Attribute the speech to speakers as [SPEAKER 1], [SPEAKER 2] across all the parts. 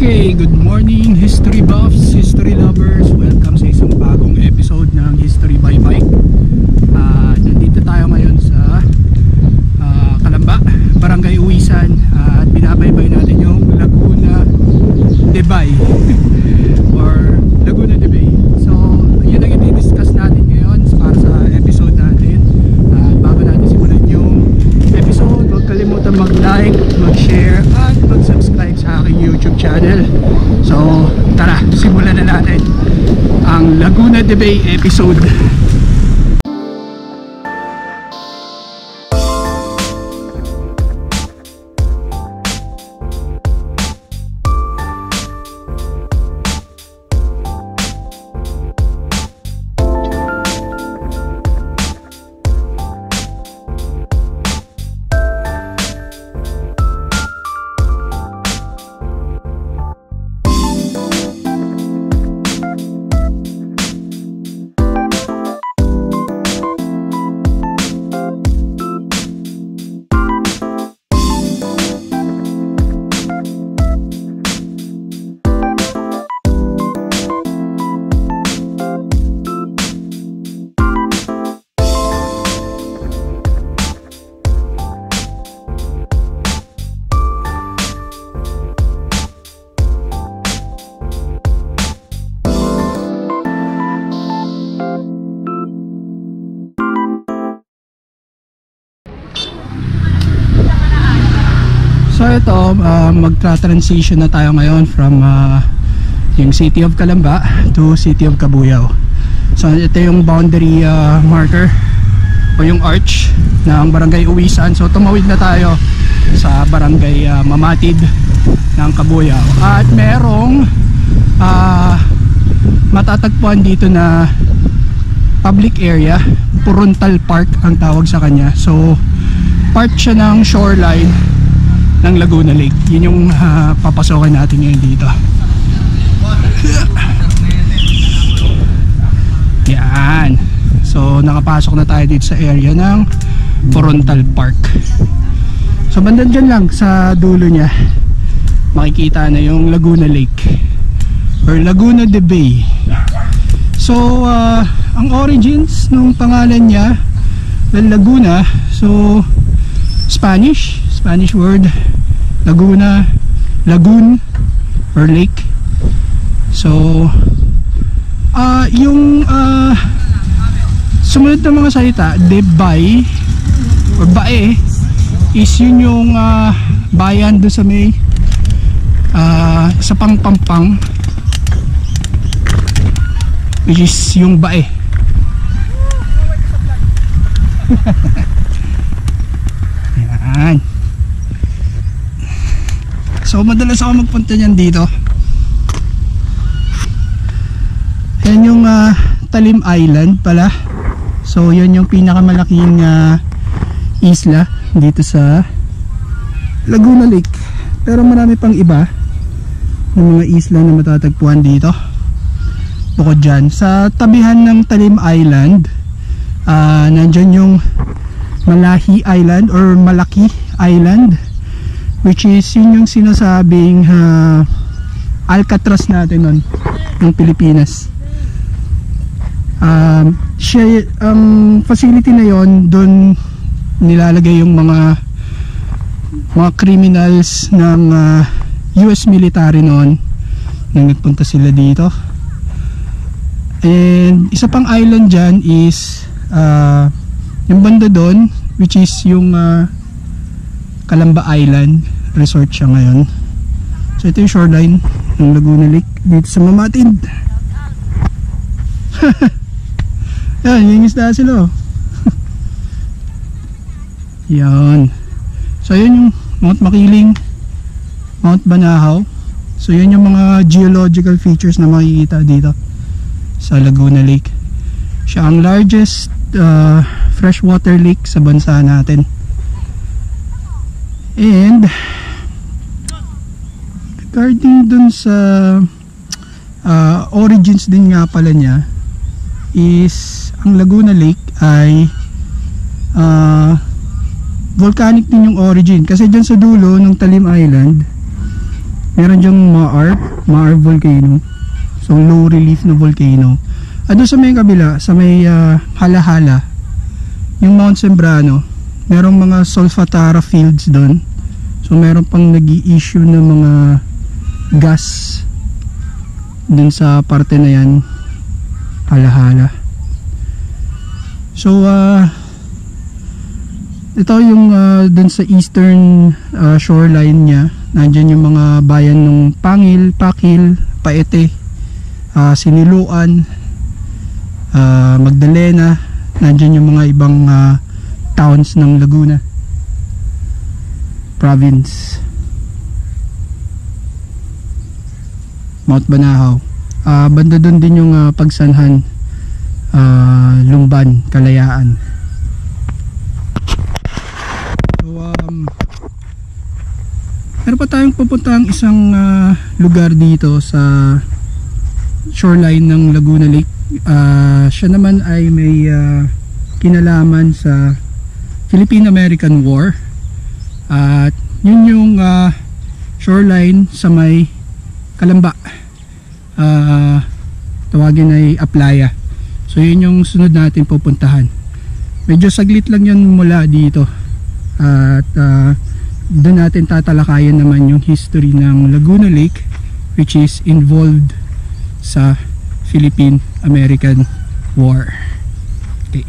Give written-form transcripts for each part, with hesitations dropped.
[SPEAKER 1] Okay, good morning history buffs, history lovers. Welcome sa isang bagong episode ng History by Bike. Nandito tayo ngayon sa Calamba, Barangay Uwisan, at binabaybay natin yung Laguna de Bay or Laguna de Bay. So yun ang i-discuss natin ngayon para sa episode natin. Bago natin simulan yung episode, huwag kalimutan mag-like, mag-share at mag-subscribe sa aking YouTube channel. So tara, simulan na natin ang Laguna de Bay episode. So ito, magtra-transition na tayo ngayon from yung City of Calamba to City of Cabuyao. So ito yung boundary marker o yung arch ng Barangay Uwisan. So tumawid na tayo sa Barangay Mamatid ng Cabuyao. At merong matatagpuan dito na public area, Puruntal Park ang tawag sa kanya. So part siya ng shoreline ng Laguna Lake. Yun yung papasokan natin ngayon dito. Yan. So nakapasok na tayo dito sa area ng Puruntal Park. So bandan dyan lang sa dulo nya makikita na yung Laguna Lake or Laguna de Bay. So ang origins ng pangalan nya Laguna, so Spanish word Laguna, lagoon or lake. So yung sumunod na mga salita, de Bay or Bae is yun yung bayan doon sa may sa Pangpampang, which is yung Bae. Yan. So madalas ako magpunta niyan dito. Yan yung Talim Island pala. So yun yung pinakamalaking isla dito sa Laguna Lake. Pero marami pang iba ng mga isla na matatagpuan dito. Bukod dyan, sa tabihan ng Talim Island, nandyan yung Malahi Island or Malaki Island, which is yun yung sinasabing Alcatraz natin nun ng Pilipinas. Siya, ang facility na yon, doon nilalagay yung mga criminals ng US military noon nang nagpunta sila dito. And isa pang island dyan is yung banda doon, which is yung Calamba Island Resort siya ngayon. So ito yung shoreline ng Laguna Lake dito sa Mamatid. Yan, yung isda sila. Yan. So yun yung Mount Makiling, Mount Banahaw. So yun yung mga geological features na makikita dito sa Laguna Lake. Siya ang largest freshwater lake sa bansa natin. And regarding dun sa origins din nga pala niya is ang Laguna Lake ay volcanic din yung origin, kasi dyan sa dulo ng Talim Island Meron dyang Maar volcano. So low relief na volcano. At doon sa may kabila, sa may Hala-Hala, yung Mount Sembrano, merong mga solfatara fields doon. So meron pang nag-i-issue ng mga gas dun sa parte na yan, Hala-Hala. So ito yung dun sa eastern shoreline nya, nandyan yung mga bayan ng Pangil, Pakil, Paete, Siniluan, Magdalena. Nandyan yung mga ibang towns ng Laguna province. Mount Banahaw, banda doon din yung Pagsanhan, Lumban, Kalayaan. So meron pa tayong pupuntang isang lugar dito sa shoreline ng Laguna Lake. Siya naman ay may kinalaman sa Philippine-American War, at yun yung shoreline sa may Kalamba, tawagin ay Aplaya. So yun yung sunod natin pupuntahan. Medyo saglit lang yun mula dito, at doon natin tatalakayan naman yung history ng Laguna Lake, which is involved sa Philippine-American War. Okay.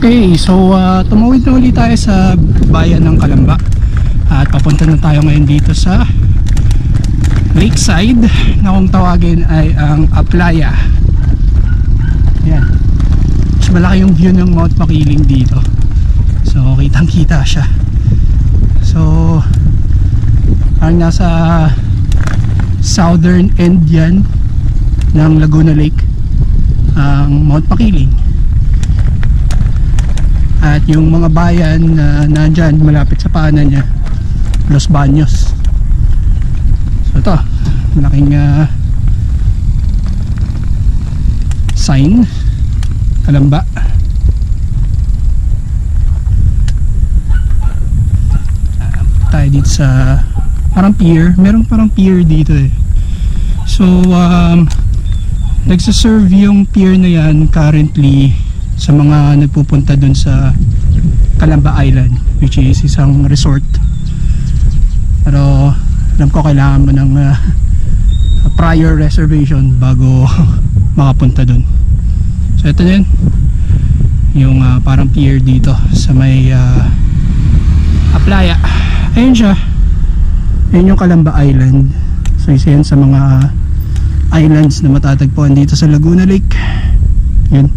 [SPEAKER 1] Okay, so tumawid na ulit tayo sa bayan ng Kalamba, at papunta na tayo ngayon dito sa lakeside na kung tawagin ay ang Aplaya. Ayan, mas malaki yung view ng Mount Makiling dito, so kitang kita siya. So ang nasa southern end yan ng Laguna Lake, ang Mount Makiling. At yung mga bayan na nandyan malapit sa paanan niya, Los Baños. So ito, malaking sign, Kalamba. Tayo dito sa parang pier, merong parang pier dito eh. So nagsaserve yung pier na yan currently sa mga nagpupunta dun sa Kalamba Island, which is isang resort. Pero alam ko kailangan mo ng prior reservation bago makapunta dun. So ito din yung parang pier dito sa may Aplaya. Ayun siya, ayun yung Kalamba Island. So isa yan sa mga islands na matatagpuan dito sa Laguna Lake. Yun.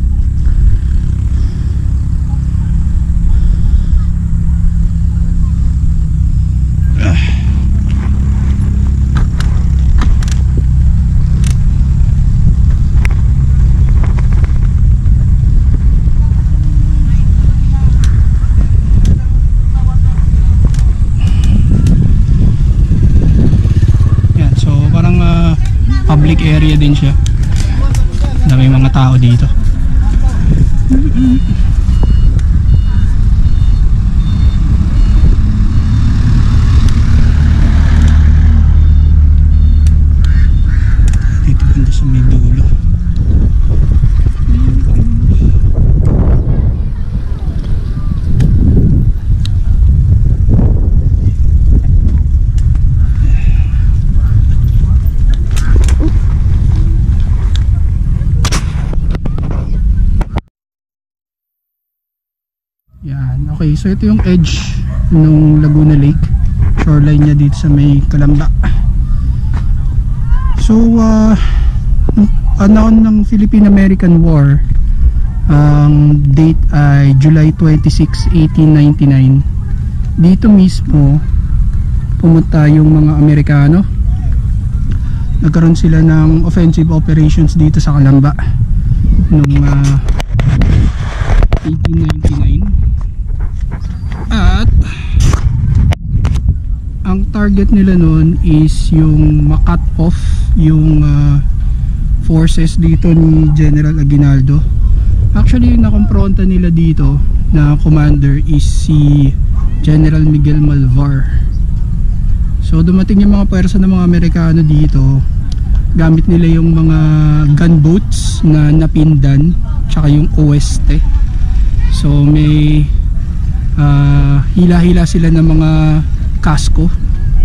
[SPEAKER 1] Public area din siya. Dami mga tao dito. Dito banda sa may dulo. Yan, okay, so ito yung edge ng Laguna Lake. shoreline niya dito sa may Calamba. So noon ng Philippine-American War, ang date ay July 26, 1899. Dito mismo pumunta yung mga Amerikano. Nagkaroon sila ng offensive operations dito sa Calamba noong 1899. At ang target nila noon is yung ma-cut off yung forces dito ni General Aguinaldo. Actually yung nakompronta nila dito na commander is si General Miguel Malvar. So dumating yung mga pwersa ng mga Amerikano dito, gamit nila yung mga gunboats na Napindan tsaka yung Oeste. So may hila-hila sila ng mga kasko,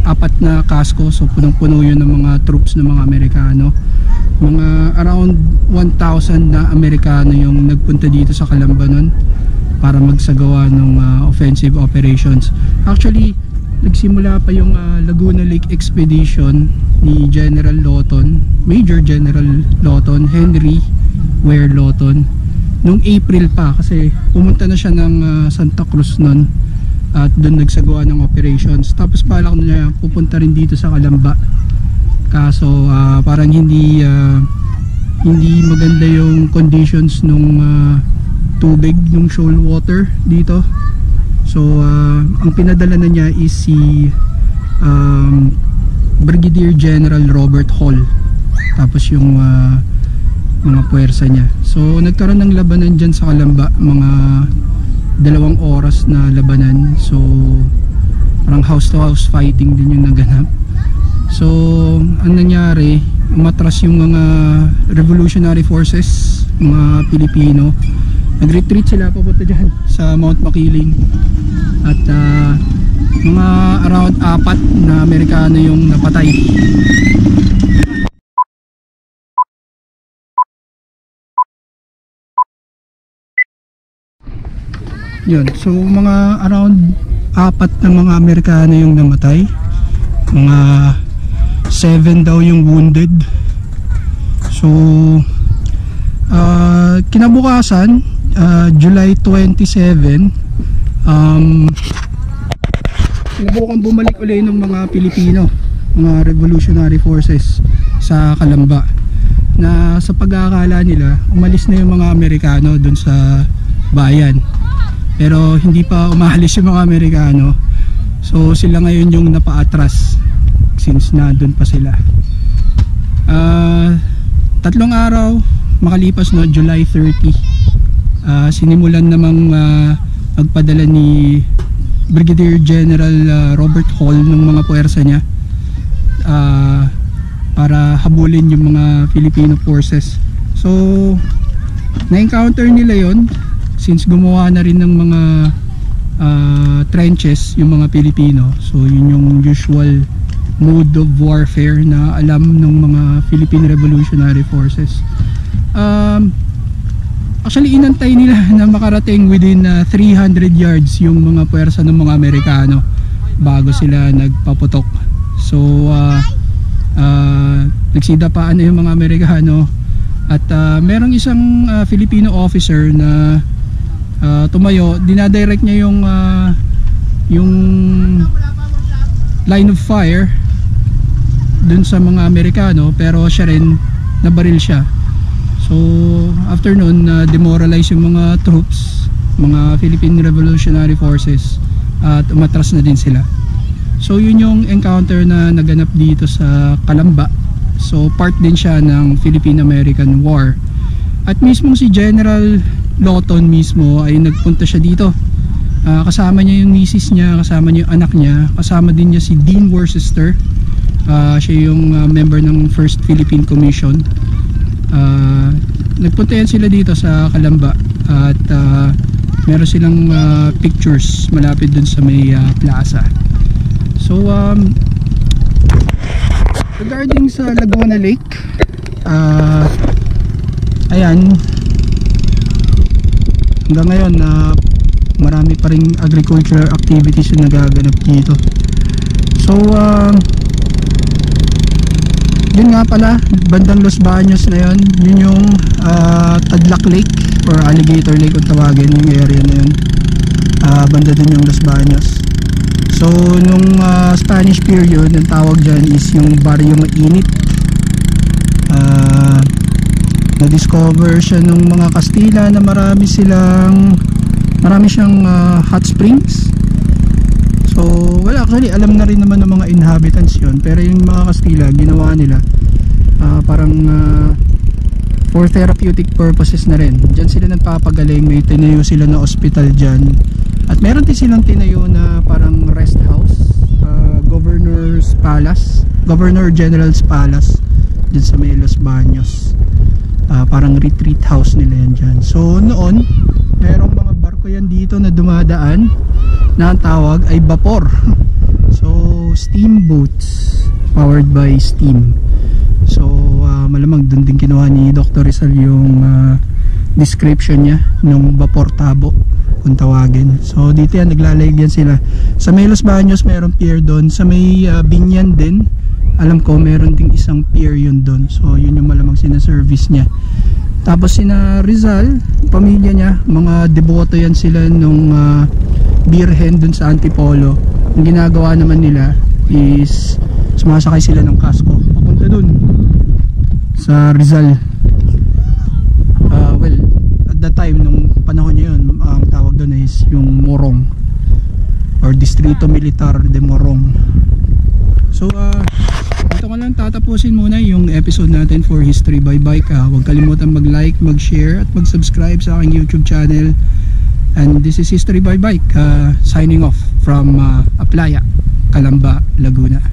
[SPEAKER 1] 4 na kasko. So punong-puno yun ng mga troops ng mga Amerikano. Mga around 1,000 na Amerikano yung nagpunta dito sa Calamba nun para magsagawa ng offensive operations. Actually nagsimula pa yung Laguna Lake Expedition ni General Lawton, Major General Lawton, Henry Ware Lawton, nung April pa, kasi pumunta na siya ng Santa Cruz nun at doon nagsagawa ng operations. Tapos balak niya pupunta rin dito sa Calamba, kaso parang hindi maganda yung conditions nung tubig, nung shoal water dito. So ang pinadala na niya is si Brigadier General Robert Hall, tapos yung mga puwersa niya. So nagkaroon ng labanan dyan sa Calamba, mga 2 oras na labanan. So parang house to house fighting din yung naganap. So ang nangyari, umatras yung mga revolutionary forces, mga Pilipino. Nag-retreat sila papunta dyan sa Mount Makiling. At mga around 4 na Amerikano yung napatay. Yun, so mga around 4 na mga Amerikano yung namatay. Mga 7 daw yung wounded. So kinabukasan, July 27, sinubukang bumalik ulit ng mga Pilipino, mga revolutionary forces sa Calamba, na sa pag-aakala nila umalis na yung mga Amerikano dun sa bayan, pero hindi pa umalis yung mga Amerikano. So sila ngayon yung napaatras since na dun pa sila. 3 araw makalipas, no, July 30, sinimulan namang magpadala ni Brigadier General Robert Hall ng mga puwersa niya para habulin yung mga Filipino forces. So na-encounter nila yon since gumawa na rin ng mga trenches yung mga Pilipino. So yun yung usual mode of warfare na alam ng mga Philippine Revolutionary Forces. Actually inantay nila na makarating within 300 yards yung mga puwersa ng mga Amerikano bago sila nagpaputok. So nagsidapaan na yung mga Amerikano at merong isang Filipino officer na tumayo, dinadirect niya yung line of fire dun sa mga Amerikano, pero siya rin nabaril siya. So after nun, demoralize yung mga troops, mga Philippine Revolutionary Forces, at umatras na din sila. So yun yung encounter na naganap dito sa Calamba. So part din siya ng Philippine-American War. At mismo si General Lawton mismo ay nagpunta siya dito. Kasama niya yung misis niya, kasama niya yung anak niya, kasama din niya si Dean Worcester. Siya yung member ng First Philippine Commission. Nagpunta yan sila dito sa Calamba at meron silang pictures malapit dun sa may plaza. So regarding sa Laguna Lake, ayan, hanggang ngayon marami pa ring agricultural activities yung nagaganap dito. So yun nga pala, bandang Los Baños na yun, yun yung Tadlac Lake or Alligator Lake kung tawagin yung area na yun. Banda dun yung Los Baños. So nung Spanish period, ang tawag dyan is yung Barrio Mainit. Na-discover siya nung mga Kastila na marami siyang hot springs. So wala, actually alam na rin naman ng mga inhabitants yun, pero yung mga Kastila ginawa nila parang for therapeutic purposes na rin. Diyan sila nagpapagaling, may tinayo sila na hospital dyan, at meron din silang tinayo na parang rest house, Governor General's Palace dyan sa may Los Baños. Parang retreat house nila yan dyan. So noon merong mga barko yan dito na dumadaan na ang tawag ay vapor. So steamboats powered by steam. So malamang dun din kinuha ni Dr. Rizal yung description niya nung vapor tabo kung tawagin. So dito yan, naglalayag yan sila. Sa may Los Baños meron pier doon. Sa may Binyan din, alam ko meron ding isang pier yun doon. So yun yung malamang sinaservice niya. Tapos sina Rizal, pamilya niya, mga deboto yan sila nung Birhen dun sa Antipolo. Ang ginagawa naman nila is sumasakay sila ng kasko papunta dun sa Rizal. Well, at that time, nung panahon niya yun, ang tawag dun is yung Morong or Distrito Militar de Morong. So dito ko lang tatapusin muna yung episode natin for History by Bike. Huwag kalimutan mag-like, mag-share at mag-subscribe sa aking YouTube channel. And this is History by Bike, signing off from Aplaya, Calamba, Laguna.